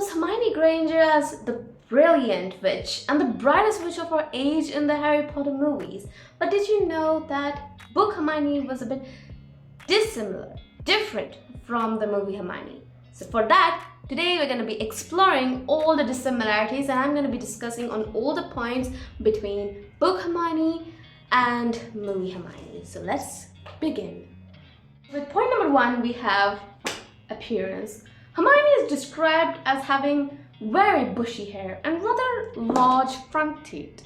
introduce Hermione Granger as the brilliant witch and the brightest witch of her age in the Harry Potter movies. But did you know that book Hermione was a bit different from the movie Hermione? So for that, today we're going to be exploring all the dissimilarities, and I'm going to be discussing on all the points between book Hermione and movie Hermione. So let's begin. With point number 1, we have appearance. Hermione is described as having very bushy hair and rather large front teeth.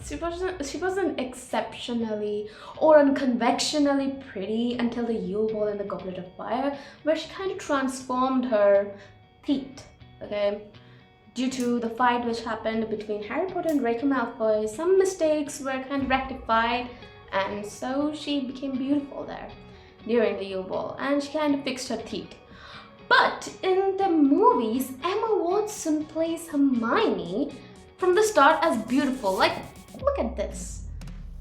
She wasn't exceptionally or unconventionally pretty until the Yule Ball in the Goblet of Fire, where she kind of transformed her teeth, okay? Due to the fight which happened between Harry Potter and Draco Malfoy, some mistakes were kind of rectified, and so she became beautiful there during the Yule Ball, and she kind of fixed her teeth. But in the movies, Emma Watson plays Hermione from the start as beautiful. Like, look at this.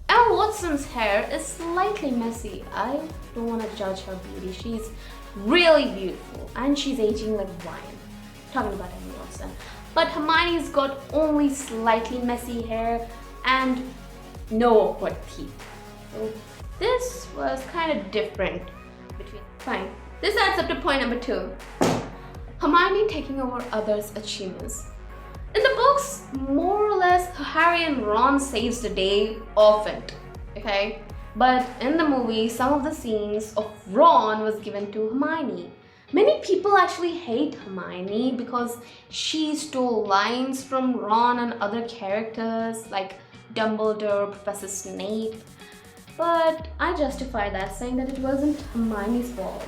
Emma Watson's hair is slightly messy. I don't want to judge her beauty. She's really beautiful and she's aging like wine. Talking about Emma Watson. But Hermione's got only slightly messy hair and no awkward teeth. So this was kind of different between. Fine. This adds up to point number 2. Hermione taking over others' achievements. In the books, more or less, Harry and Ron saves the day often, okay? But in the movie, some of the scenes of Ron was given to Hermione. Many people actually hate Hermione because she stole lines from Ron and other characters like Dumbledore, Professor Snape. But I justify that, saying that it wasn't Hermione's fault.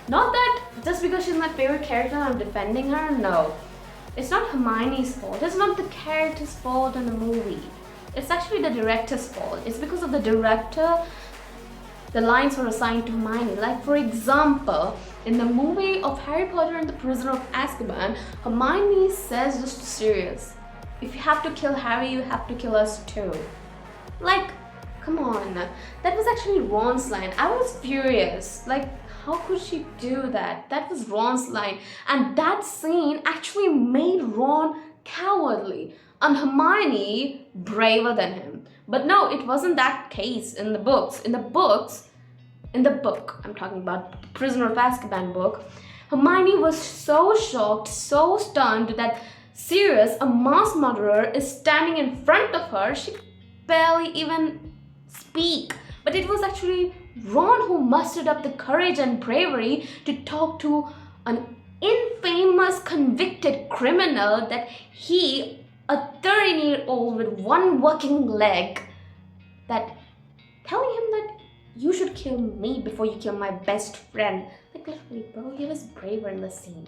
Not that just because she's my favorite character I'm defending her, no. It's not Hermione's fault, it's not the character's fault in the movie. It's actually the director's fault. It's because of the director, the lines were assigned to Hermione. Like for example, in the movie of Harry Potter and the Prisoner of Azkaban, Hermione says this to Sirius, if you have to kill Harry, you have to kill us too. Like, come on, that was actually Ron's line. I was furious, like, how could she do that? That was Ron's line, and that scene actually made Ron cowardly and Hermione braver than him. But no, it wasn't that case in the books. In the book, I'm talking about the Prisoner of Azkaban book, Hermione was so shocked, so stunned that Sirius, a mass murderer, is standing in front of her. She barely even speak. But it was actually Ron who mustered up the courage and bravery to talk to an infamous convicted criminal that he, a 13-year-old with one working leg, that telling him that you should kill me before you kill my best friend. Like literally, bro, he was braver in the scene.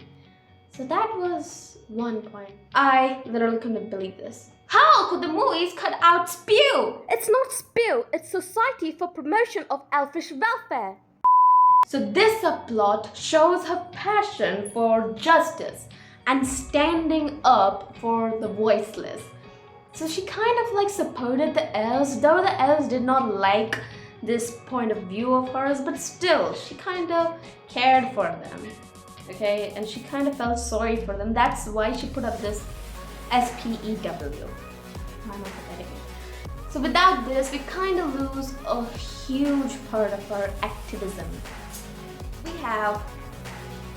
So that was one point. I literally couldn't believe this. How could the movies cut out spew? It's not spew, it's Society for Promotion of Elfish Welfare. So this subplot shows her passion for justice and standing up for the voiceless. So she kind of like supported the elves, though the elves did not like this point of view of hers, but still, she kind of cared for them, okay? And she kind of felt sorry for them. That's why she put up this SPEW. So without this, we kind of lose a huge part of our activism. We have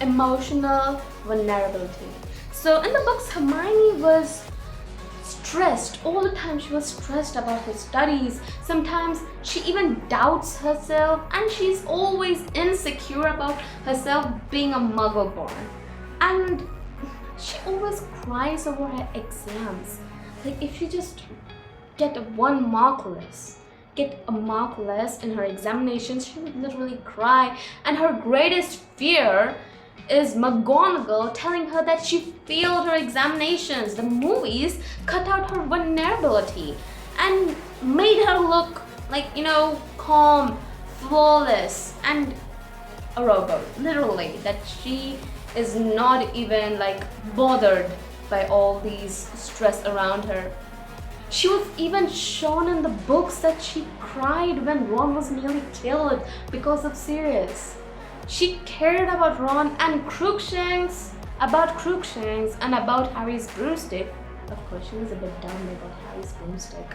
emotional vulnerability. So in the books, Hermione was stressed all the time. She was stressed about her studies. Sometimes she even doubts herself, and she's always insecure about herself being a muggle born. And she always cries over her exams. Like if she just get a mark less in her examinations, she would literally cry. And her greatest fear is McGonagall telling her that she failed her examinations. The movies cut out her vulnerability and made her look like, calm, flawless, and a robot. Literally, that she is not even bothered by all these stress around her. She was even shown in the books that she cried when Ron was nearly killed because of Sirius. She cared about Ron, and Crookshanks about Crookshanks, and about Harry's broomstick. Of course, she was a bit dumb about Harry's broomstick.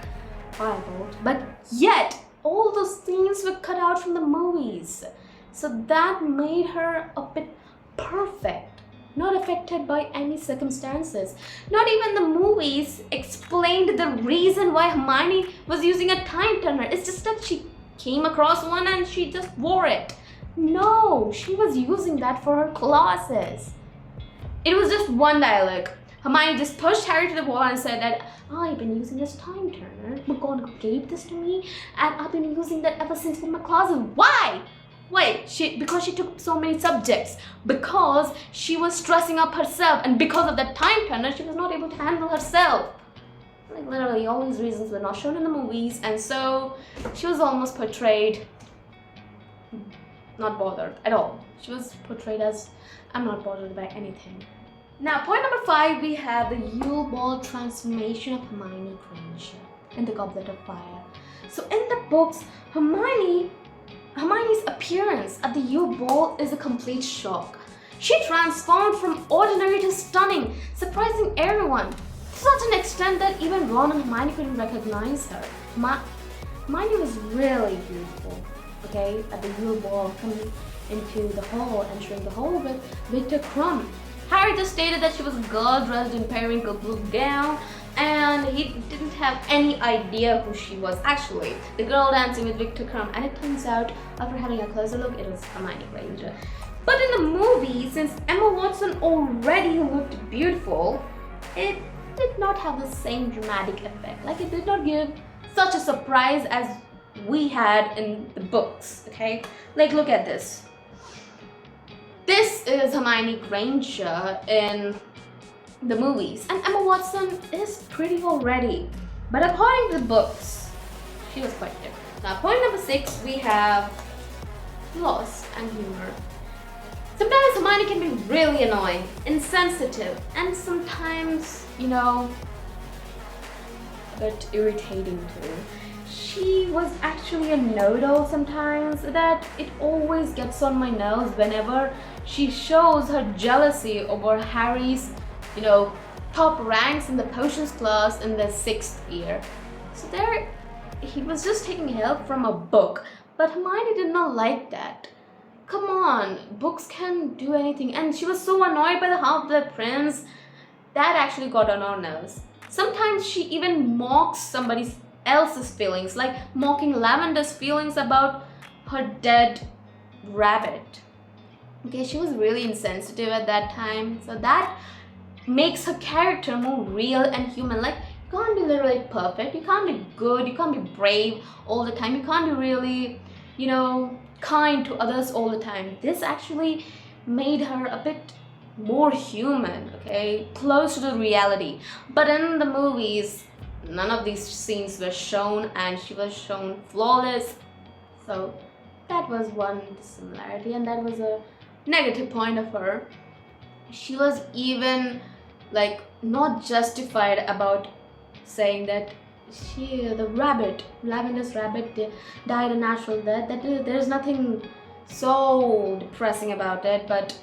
Firebolt. But yet, all those scenes were cut out from the movies. So that made her a bit perfect. Not affected by any circumstances. Not even the movies explained the reason why Hermione was using a time turner. It's just that she came across one and she just wore it. No, she was using that for her classes. It was just one dialogue. Hermione just pushed Harry to the wall and said that I've been using this time turner. McGonagall gave this to me and I've been using that ever since in my classes. Why? Wait, because she took so many subjects, because she was stressing up herself, and because of that time turner, she was not able to handle herself. Like literally, all these reasons were not shown in the movies, and so she was almost portrayed not bothered at all. She was portrayed as I'm not bothered by anything. Now, point number 5, we have the Yule Ball transformation of Hermione Granger in the Goblet of Fire. So in the books, Hermione's appearance at the Yule Ball is a complete shock. She transformed from ordinary to stunning, surprising everyone to such an extent that even Ron and Hermione couldn't recognize her. Hermione was really beautiful, okay, at the Yule Ball, coming into the hall, entering the hall with Victor Crumb. Harry just stated that she was a girl dressed in periwinkle blue gown, and he didn't have any idea who she was actually. The girl dancing with Victor Crumb, and it turns out, after having a closer look, it was Hermione Granger. But in the movie, since Emma Watson already looked beautiful, it did not have the same dramatic effect. Like, it did not give such a surprise as we had in the books, okay? Like, look at this. This is Hermione Granger in the movies, and Emma Watson is pretty already. But according to the books, she was quite different. Now, point number 6, we have flaws and humor. Sometimes Hermione can be really annoying, insensitive, and sometimes, a bit irritating too. She was actually a know-it-all sometimes, that it always gets on my nerves whenever she shows her jealousy over Harry's, top ranks in the potions class in the 6th year. So there, he was just taking help from a book, but Hermione did not like that. Come on, books can do anything, and she was so annoyed by the Half-Blood Prince that actually got on her nerves. Sometimes she even mocks somebody else's feelings, like mocking Lavender's feelings about her dead rabbit. Okay, she was really insensitive at that time, so that makes her character more real and human. Like, you can't be literally perfect, you can't be good, you can't be brave all the time, you can't be really, kind to others all the time. This actually made her a bit more human, okay, close to the reality. But in the movies, none of these scenes were shown, and she was shown flawless. So that was one similarity, and that was a negative point of her. She was even not justified about saying that Lavender's rabbit died a natural death. That there's nothing so depressing about it, but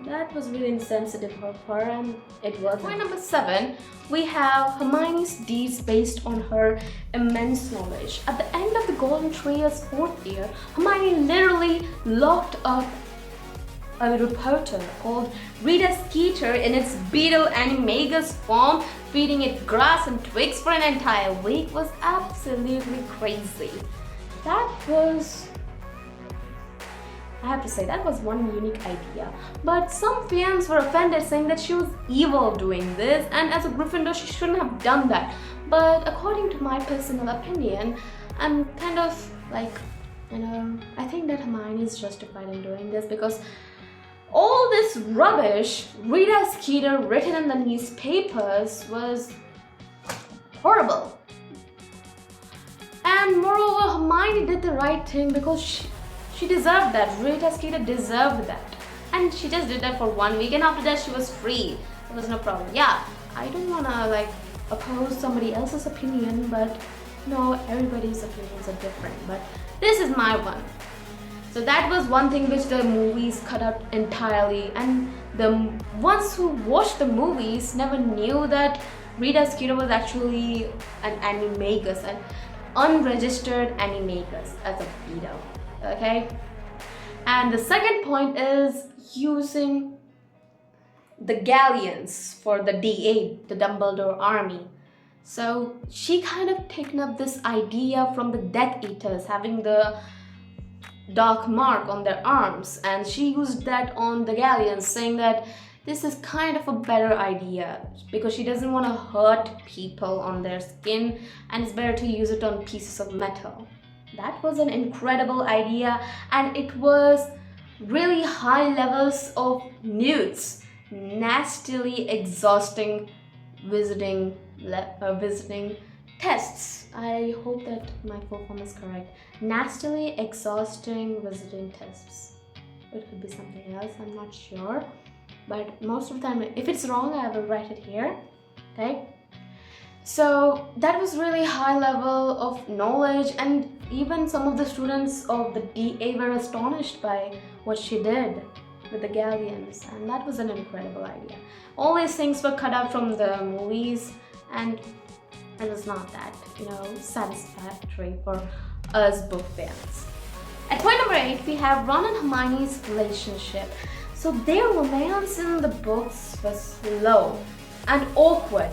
that was really insensitive of her, and it was. Point number 7, we have Hermione's deeds based on her immense knowledge. At the end of the Golden Triad's 4th year, Hermione literally locked up a reporter called Rita Skeeter in its beetle animagus form, feeding it grass and twigs for an entire week. Was absolutely crazy. That was, I have to say, that was one unique idea. But some fans were offended, saying that she was evil doing this, and as a Gryffindor she shouldn't have done that. But according to my personal opinion, I'm kind of I think that Hermione is justified in doing this, because all this rubbish Rita Skeeter written in the newspapers was horrible. And moreover, Hermione did the right thing, because she deserved that. Rita Skeeter deserved that. And she just did that for 1 week, and after that she was free. There was no problem. Yeah, I don't wanna oppose somebody else's opinion, but no, everybody's opinions are different. But this is my one. So that was one thing which the movies cut out entirely, and the ones who watched the movies never knew that Rita Skeeter was actually an animagus, an unregistered animagus as a pedo. Okay? And the second point is using the galleons for the D8, the Dumbledore army. So she kind of taken up this idea from the Death Eaters having the dark mark on their arms, and she used that on the galleons, saying that this is kind of a better idea because she doesn't want to hurt people on their skin, and it's better to use it on pieces of metal. That was an incredible idea, and it was really high levels of nudes, nastily exhausting visiting tests. I hope that my full form is correct. Nastily exhausting visiting tests. It could be something else, I'm not sure. But most of the time, if it's wrong, I will write it here. Okay? So that was really high level of knowledge, and even some of the students of the DA were astonished by what she did with the galleons, and that was an incredible idea. All these things were cut out from the movies, and it was not that, satisfactory for us book fans. At point number 8, we have Ron and Hermione's relationship. So their romance in the books was slow and awkward,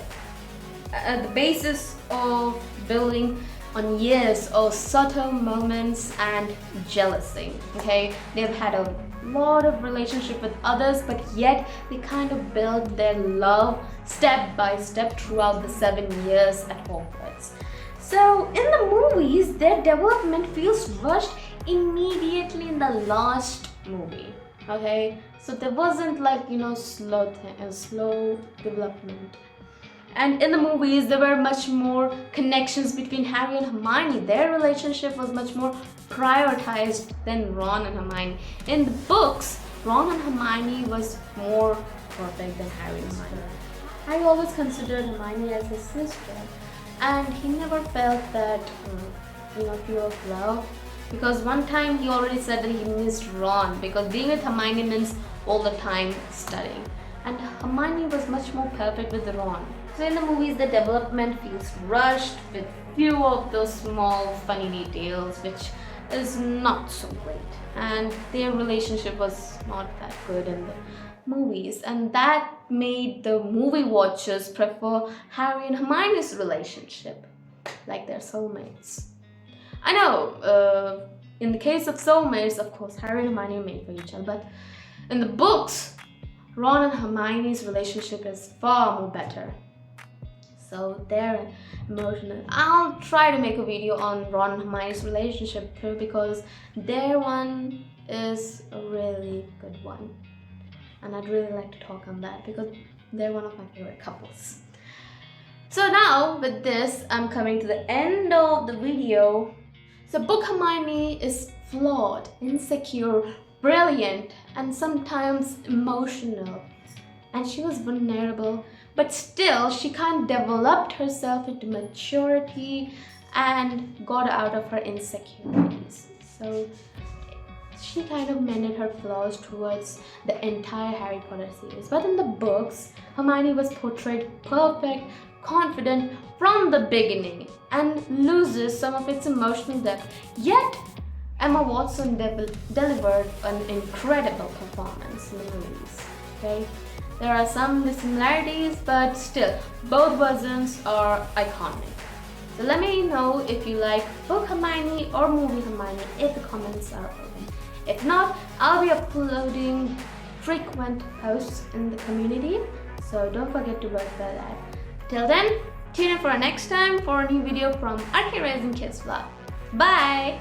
at the basis of building on years of subtle moments and jealousy. Okay, they've had a lot of relationship with others, but yet they kind of build their love step by step throughout the 7 years at Hogwarts. So in the movies, their development feels rushed immediately in the last movie. Okay, so there wasn't slow development. And in the movies, there were much more connections between Harry and Hermione. Their relationship was much more prioritized than Ron and Hermione. In the books, Ron and Hermione was more perfect than Harry and Hermione. Harry always considered Hermione as his sister, and he never felt that, fear of love. Because one time he already said that he missed Ron, because being with Hermione means all the time studying. And Hermione was much more perfect with Ron. So in the movies, the development feels rushed with few of those small funny details, which is not so great. And their relationship was not that good in the movies, and that made the movie watchers prefer Harry and Hermione's relationship, like they're soulmates. I know, in the case of soulmates, of course, Harry and Hermione are made for each other, but in the books, Ron and Hermione's relationship is far more better. So they're emotional. I'll try to make a video on Ron and Hermione's relationship too, because their one is a really good one. And I'd really like to talk on that because they're one of my favorite couples. So now with this, I'm coming to the end of the video. So book Hermione is flawed, insecure, brilliant, and sometimes emotional. And she was vulnerable, but still she kind of developed herself into maturity and got out of her insecurities. So she kind of mended her flaws towards the entire Harry Potter series. But in the books, Hermione was portrayed perfect, confident from the beginning, and loses some of its emotional depth. Yet, Emma Watson delivered an incredible performance in the movies. Okay? There are some dissimilarities, but still, both versions are iconic. So let me know if you like book Hermione or movie Hermione if the comments are open. If not, I'll be uploading frequent posts in the community, so don't forget to watch that. Till then, tune in for our next time for a new video from Arcade Rising Kids Vlog. Bye!